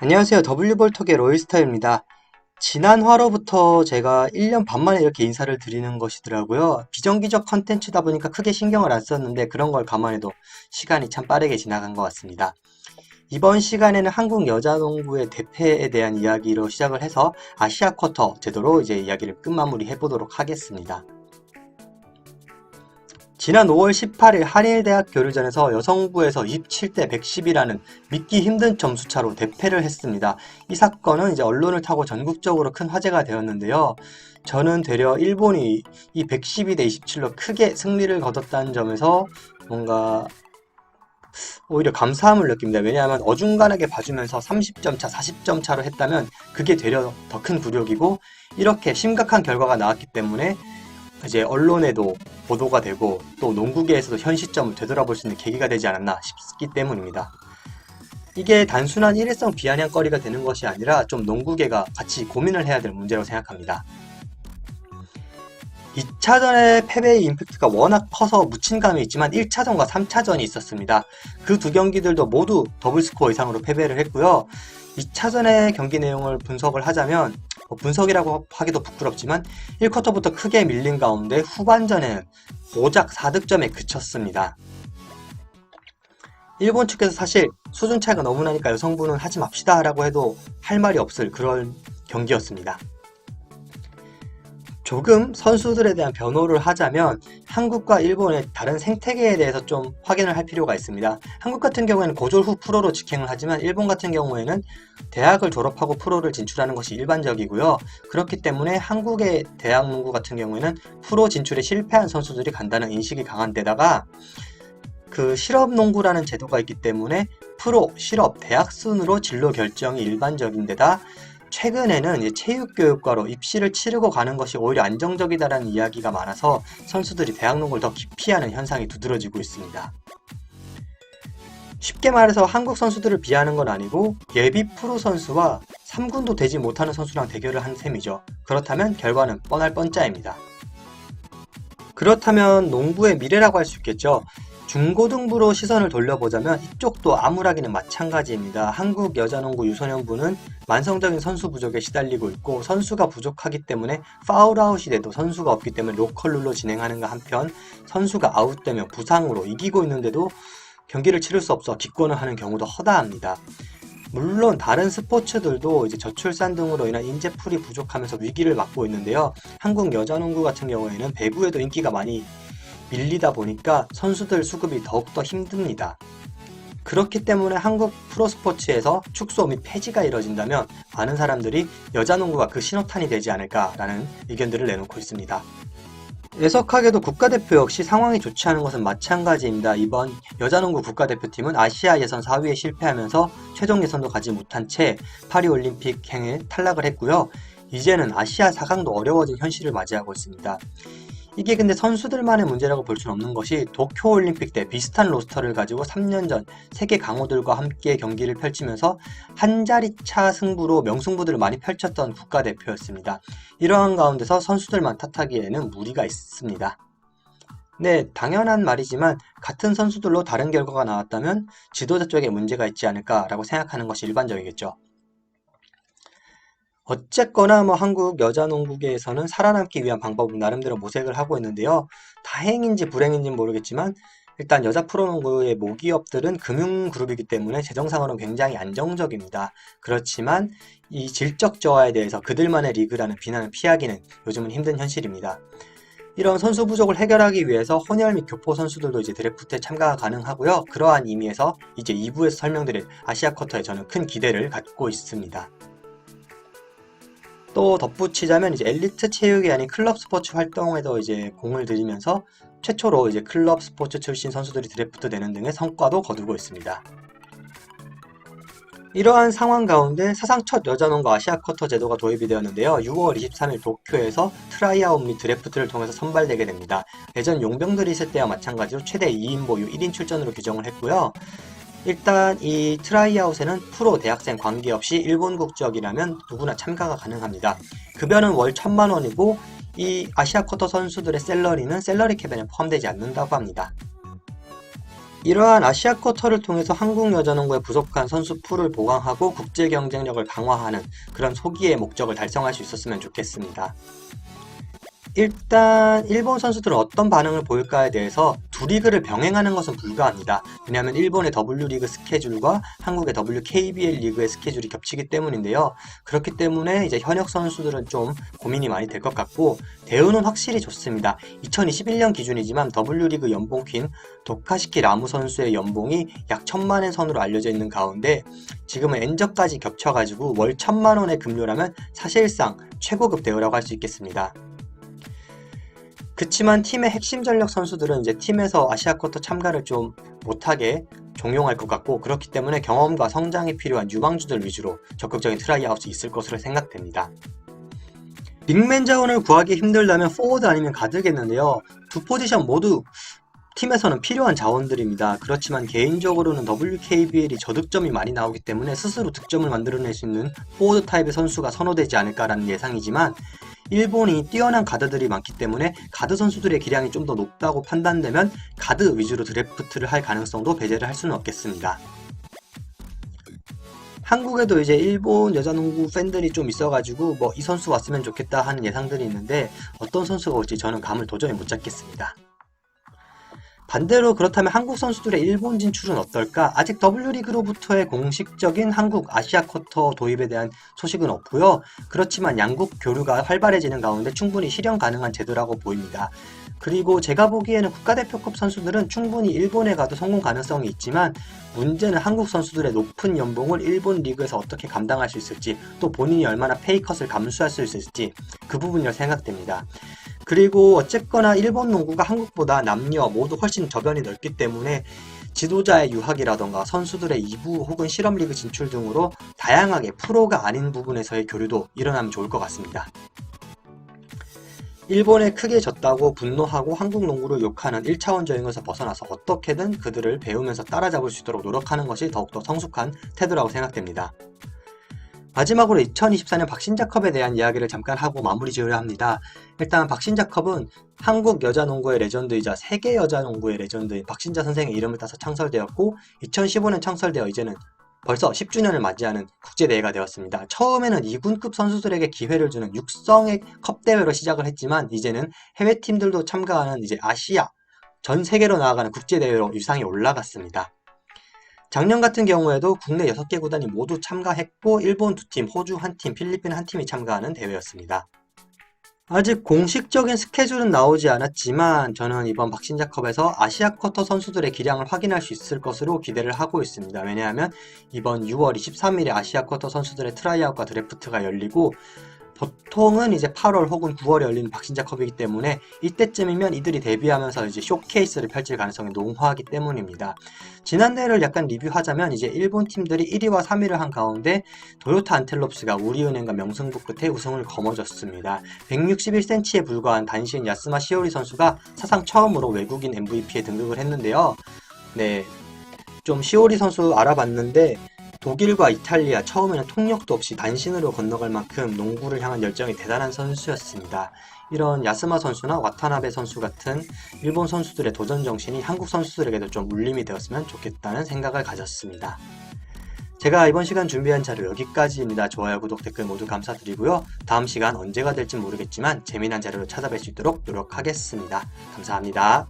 안녕하세요. W볼톡의 로이스터입니다. 지난 화로부터 제가 1년 반 만에 이렇게 인사를 드리는 것이더라고요. 비정기적 컨텐츠다 보니까 크게 신경을 안 썼는데 그런 걸 감안해도 시간이 참 빠르게 지나간 것 같습니다. 이번 시간에는 한국 여자농구의 대패에 대한 이야기로 시작을 해서 아시아 쿼터 제도로 이제 이야기를 끝마무리 해보도록 하겠습니다. 지난 5월 18일 한일대학 교류전에서 여성부에서 27대 110이라는 믿기 힘든 점수차로 대패를 했습니다. 이 사건은 이제 언론을 타고 전국적으로 큰 화제가 되었는데요. 저는 되려 일본이 이 112대 27로 크게 승리를 거뒀다는 점에서 뭔가 오히려 감사함을 느낍니다. 왜냐하면 어중간하게 봐주면서 30점 차, 40점 차로 했다면 그게 되려 더 큰 굴욕이고, 이렇게 심각한 결과가 나왔기 때문에 이제 언론에도 보도가 되고 또 농구계에서도 현 시점을 되돌아볼 수 있는 계기가 되지 않았나 싶기 때문입니다. 이게 단순한 일회성 비아냥거리가 되는 것이 아니라 좀 농구계가 같이 고민을 해야 될 문제라고 생각합니다. 2차전의 패배의 임팩트가 워낙 커서 묻힌 감이 있지만 1차전과 3차전이 있었습니다. 그 두 경기들도 모두 더블스코어 이상으로 패배를 했고요. 2차전의 경기 내용을 분석을 하자면, 분석이라고 하기도 부끄럽지만 1쿼터부터 크게 밀린 가운데 후반전에는 고작 4득점에 그쳤습니다. 일본 측에서 사실 수준 차이가 너무 나니까 여성부는 하지 맙시다 라고 해도 할 말이 없을 그런 경기였습니다. 조금 선수들에 대한 변호를 하자면 한국과 일본의 다른 생태계에 대해서 좀 확인을 할 필요가 있습니다. 한국 같은 경우에는 고졸 후 프로로 직행을 하지만 일본 같은 경우에는 대학을 졸업하고 프로를 진출하는 것이 일반적이고요. 그렇기 때문에 한국의 대학 농구 같은 경우에는 프로 진출에 실패한 선수들이 간다는 인식이 강한 데다가 그 실업 농구라는 제도가 있기 때문에 프로, 실업, 대학 순으로 진로 결정이 일반적인 데다 최근에는 이제 체육교육과로 입시를 치르고 가는 것이 오히려 안정적이다라는 이야기가 많아서 선수들이 대학 농구를 더 기피하는 현상이 두드러지고 있습니다. 쉽게 말해서 한국 선수들을 비하하는 건 아니고 예비 프로 선수와 3군도 되지 못하는 선수랑 대결을 한 셈이죠. 그렇다면 결과는 뻔할 뻔짜입니다. 그렇다면 농구의 미래라고 할 수 있겠죠. 중고등부로 시선을 돌려보자면 이쪽도 암울하기는 마찬가지입니다. 한국 여자농구 유소년부는 만성적인 선수 부족에 시달리고 있고, 선수가 부족하기 때문에 파울아웃이 돼도 선수가 없기 때문에 로컬룰로 진행하는가 한편, 선수가 아웃되면 부상으로 이기고 있는데도 경기를 치를 수 없어 기권을 하는 경우도 허다합니다. 물론 다른 스포츠들도 이제 저출산 등으로 인한 인재풀이 부족하면서 위기를 맞고 있는데요. 한국 여자농구 같은 경우에는 배구에도 인기가 많이 밀리다 보니까 선수들 수급이 더욱더 힘듭니다. 그렇기 때문에 한국 프로스포츠에서 축소 및 폐지가 이뤄진다면 많은 사람들이 여자농구가 그 신호탄이 되지 않을까라는 의견들을 내놓고 있습니다. 애석하게도 국가대표 역시 상황이 좋지 않은 것은 마찬가지입니다. 이번 여자농구 국가대표팀은 아시아 예선 4위에 실패하면서 최종 예선도 가지 못한 채 파리올림픽 행에 탈락을 했고요. 이제는 아시아 4강도 어려워진 현실을 맞이하고 있습니다. 이게 근데 선수들만의 문제라고 볼 수는 없는 것이 도쿄올림픽 때 비슷한 로스터를 가지고 3년 전 세계 강호들과 함께 경기를 펼치면서 한 자리 차 승부로 명승부들을 많이 펼쳤던 국가대표였습니다. 이러한 가운데서 선수들만 탓하기에는 무리가 있습니다. 네, 당연한 말이지만 같은 선수들로 다른 결과가 나왔다면 지도자 쪽에 문제가 있지 않을까라고 생각하는 것이 일반적이겠죠. 어쨌거나 한국 여자농구계에서는 살아남기 위한 방법은 나름대로 모색을 하고 있는데요. 다행인지 불행인지는 모르겠지만 일단 여자 프로농구의 모기업들은 금융그룹이기 때문에 재정상으로는 굉장히 안정적입니다. 그렇지만 이 질적 저하에 대해서 그들만의 리그라는 비난을 피하기는 요즘은 힘든 현실입니다. 이런 선수 부족을 해결하기 위해서 혼혈 및 교포 선수들도 이제 드래프트에 참가가 가능하고요. 그러한 의미에서 이제 2부에서 설명드릴 아시아 쿼터에 저는 큰 기대를 갖고 있습니다. 또 덧붙이자면 이제 엘리트 체육이 아닌 클럽 스포츠 활동에도 이제 공을 들이면서 최초로 이제 클럽 스포츠 출신 선수들이 드래프트 되는 등의 성과도 거두고 있습니다. 이러한 상황 가운데 사상 첫 여자농구 아시아 쿼터 제도가 도입이 되었는데요. 6월 23일 도쿄에서 트라이아웃 및 드래프트를 통해서 선발되게 됩니다. 예전 용병들이 있을 때와 마찬가지로 최대 2인 보유 1인 출전으로 규정을 했고요. 일단 이 트라이아웃에는 프로 대학생 관계없이 일본 국적이라면 누구나 참가가 가능합니다. 급여는 월 1,000만 원이고 이 아시아 쿼터 선수들의 샐러리는 샐러리 캡에 포함되지 않는다고 합니다. 이러한 아시아 쿼터를 통해서 한국 여자농구의 부족한 선수 풀을 보강하고 국제 경쟁력을 강화하는 그런 소기의 목적을 달성할 수 있었으면 좋겠습니다. 일단 일본 선수들은 어떤 반응을 보일까에 대해서 두 리그를 병행하는 것은 불가합니다. 왜냐하면 일본의 W리그 스케줄과 한국의 WKBL 리그의 스케줄이 겹치기 때문인데요. 그렇기 때문에 이제 현역 선수들은 좀 고민이 많이 될 것 같고, 대우는 확실히 좋습니다. 2021년 기준이지만 W리그 연봉퀸 도카시키 라무 선수의 연봉이 약 1,000만엔 선으로 알려져 있는 가운데 지금은 엔저까지 겹쳐가지고 월 1,000만원의 급료라면 사실상 최고급 대우라고 할 수 있겠습니다. 그치만 팀의 핵심 전력 선수들은 이제 팀에서 아시아 쿼터 참가를 좀 못하게 종용할 것 같고, 그렇기 때문에 경험과 성장이 필요한 유망주들 위주로 적극적인 트라이아웃이 있을 것으로 생각됩니다. 빅맨 자원을 구하기 힘들다면 포워드 아니면 가드겠는데요. 두 포지션 모두 팀에서는 필요한 자원들입니다. 그렇지만 개인적으로는 WKBL이 저득점이 많이 나오기 때문에 스스로 득점을 만들어낼 수 있는 포워드 타입의 선수가 선호되지 않을까라는 예상이지만, 일본이 뛰어난 가드들이 많기 때문에 가드 선수들의 기량이 좀 더 높다고 판단되면 가드 위주로 드래프트를 할 가능성도 배제를 할 수는 없겠습니다. 한국에도 이제 일본 여자농구 팬들이 좀 있어가지고 뭐 이 선수 왔으면 좋겠다 하는 예상들이 있는데, 어떤 선수가 올지 저는 감을 도저히 못 잡겠습니다. 반대로 그렇다면 한국 선수들의 일본 진출은 어떨까? 아직 W리그로부터의 공식적인 한국 아시아 쿼터 도입에 대한 소식은 없고요. 그렇지만 양국 교류가 활발해지는 가운데 충분히 실현 가능한 제도라고 보입니다. 그리고 제가 보기에는 국가대표급 선수들은 충분히 일본에 가도 성공 가능성이 있지만, 문제는 한국 선수들의 높은 연봉을 일본 리그에서 어떻게 감당할 수 있을지, 또 본인이 얼마나 페이컷을 감수할 수 있을지, 그 부분이 생각됩니다. 그리고 어쨌거나 일본 농구가 한국보다 남녀 모두 훨씬 저변이 넓기 때문에 지도자의 유학이라던가 선수들의 2부 혹은 실업리그 진출 등으로 다양하게 프로가 아닌 부분에서의 교류도 일어나면 좋을 것 같습니다. 일본에 크게 졌다고 분노하고 한국 농구를 욕하는 1차원적인 벗어나서 어떻게든 그들을 배우면서 따라잡을 수 있도록 노력하는 것이 더욱더 성숙한 태도라고 생각됩니다. 마지막으로 2024년 박신자컵에 대한 이야기를 잠깐 하고 마무리 지으려 합니다. 일단 박신자컵은 한국 여자농구의 레전드이자 세계 여자농구의 레전드인 박신자 선생의 이름을 따서 창설되었고, 2015년 창설되어 이제는 벌써 10주년을 맞이하는 국제대회가 되었습니다. 처음에는 2군급 선수들에게 기회를 주는 육성의 컵대회로 시작을 했지만, 이제는 해외팀들도 참가하는 이제 아시아, 전 세계로 나아가는 국제대회로 위상이 올라갔습니다. 작년 같은 경우에도 국내 6개 구단이 모두 참가했고, 일본 2팀, 호주 1팀, 필리핀 1팀이 참가하는 대회였습니다. 아직 공식적인 스케줄은 나오지 않았지만 저는 이번 박신자컵에서 아시아 쿼터 선수들의 기량을 확인할 수 있을 것으로 기대를 하고 있습니다. 왜냐하면 이번 6월 23일에 아시아 쿼터 선수들의 트라이아웃과 드래프트가 열리고, 보통은 이제 8월 혹은 9월에 열리는 박신자컵이기 때문에 이때쯤이면 이들이 데뷔하면서 이제 쇼케이스를 펼칠 가능성이 농후하기 때문입니다. 지난 대회를 약간 리뷰하자면 이제 일본 팀들이 1위와 3위를 한 가운데 도요타 안텔롭스가 우리은행과 명승부 끝에 우승을 거머쥐었습니다. 161cm에 불과한 단신 야스마 시오리 선수가 사상 처음으로 외국인 MVP에 등극을 했는데요. 네, 좀 시오리 선수 알아봤는데 독일과 이탈리아 처음에는 통역도 없이 단신으로 건너갈 만큼 농구를 향한 열정이 대단한 선수였습니다. 이런 야스마 선수나 와타나베 선수 같은 일본 선수들의 도전 정신이 한국 선수들에게도 좀 울림이 되었으면 좋겠다는 생각을 가졌습니다. 제가 이번 시간 준비한 자료 여기까지입니다. 좋아요, 구독, 댓글 모두 감사드리고요. 다음 시간 언제가 될지 모르겠지만 재미난 자료를 찾아뵐 수 있도록 노력하겠습니다. 감사합니다.